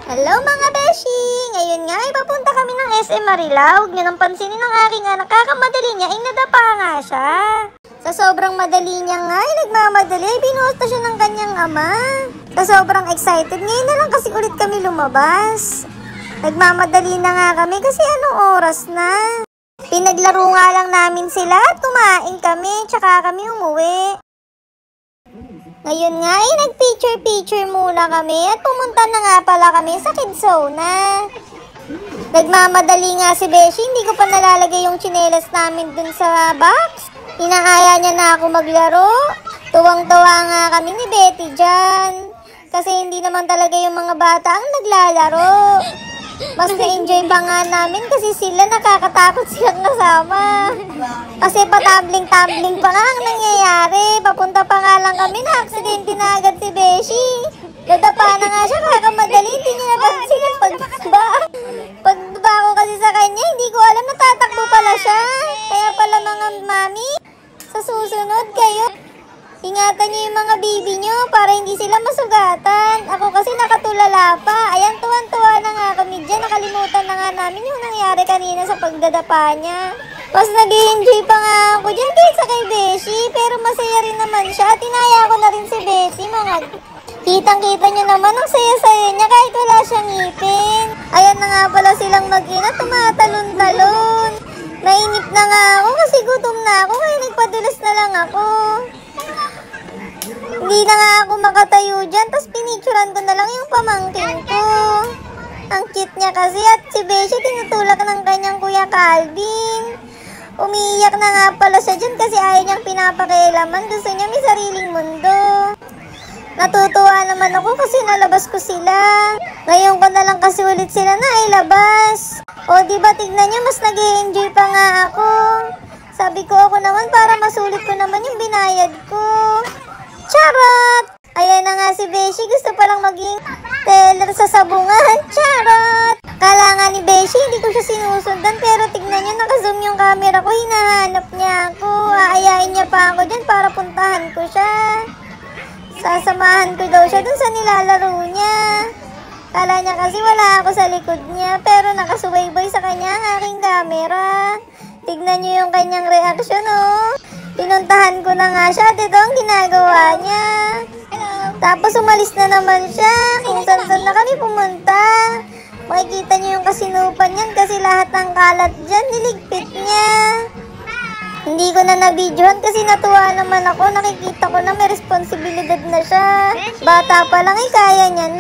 Hello mga beshi! Ngayon nga ay papunta kami ng SM Marilao. Huwag nyo nang pansinin ng aking anak. Kakamadali niya, nadapa nga siya. Sa sobrang madali niya nga ay nagmamadali, binuhos na siya ng kanyang ama. Sa sobrang excited, ngayon na lang kasi ulit kami lumabas. Nagmamadali na nga kami kasi anong oras na. Pinaglaro nga lang namin sila at kumain kami, tsaka kami umuwi. Ngayon nga ay nag-picture muna kami at pumunta na nga pala kami sa Kidzona. Nagmamadali nga si Beshi, hindi ko pa nalalagay yung tsinelas namin dun sa box. Inaaya niya na ako maglaro. Tuwang-tuwa nga kami ni Betty dyan. Kasi hindi naman talaga yung mga bata ang naglalaro. Mas na-enjoy pa nga namin kasi sila nakakatakot silang kasama. Kasi patambling-tambling pa nga ang nangyayari. Papunta pa nga lang kami na aksidente na agad si Beshi. Dadapa na nga siya, kakamadali, hindi niya napansin yung pagbaba. Pagbaba ko kasi sa kanya, hindi ko alam natatakbo pala siya. Kaya pala mga mami, sa susunod kayo, ingatan niyo yung mga baby niyo para hindi sila masugatan. Ako kasi nakatulala pa. Ayan, tuwan-tuwa na nga kami dyan. Nakalimutan na nga namin yung nangyari kanina sa pagdadapa niya. Mas nag-enjoy pa nga ako dyan kaysa kay Beshi. Pero masaya rin naman siya. Tinaya ko na rin si Betty. Kitang-kita niyo naman ang saya-saya niya kahit wala siyang ngipin. Ayan na nga pala silang mag-ina. Tumatalon-talon. Nainip na nga ako kasi gutom na ako. Kaya nagpadulas na lang ako. Hindi na nga ako makatayo dyan, tapos pinicturan ko na lang yung pamangkin ko. Ang cute niya kasi at si Beshi tinutulak ng kanyang kuya Calvin. Umiiyak na nga pala siya dyan kasi ayaw niyang pinapakialaman. Gusto niya may sariling mundo. Natutuwa naman ako kasi nalabas ko sila. Ngayon ko na lang kasi ulit sila na ilabas. O diba tignan niyo, mas nag-i-enjoy pa nga ako. Sabi ko ako naman para masulit ko naman yung binayad ko. Charot! Ayan na nga si Beshi, gusto palang maging teller sa sabungan. Charot! Kala nga ni Beshi, hindi ko siya sinusundan, pero tignan nyo, nakazoom yung camera ko, hinahanap niya ako. Aayain niya pa ako dyan para puntahan ko siya. Sasamahan ko daw siya dun sa nilalaro niya. Kala niya kasi wala ako sa likod niya, pero nakasubaybay sa kanya ang aking camera. Tignan nyo yung kanyang reaksyon, oh. Pinuntahan ko na nga siya at ito ang ginagawa niya. Tapos umalis na naman siya. Kung saan na kami pumunta. Makikita niyo yung kasinupan niyan kasi lahat ng kalat dyan niligpit niya. Hindi ko na nabidyohan kasi natuwa naman ako. Nakikita ko na may responsibilidad na siya. Bata pa lang kaya niya na.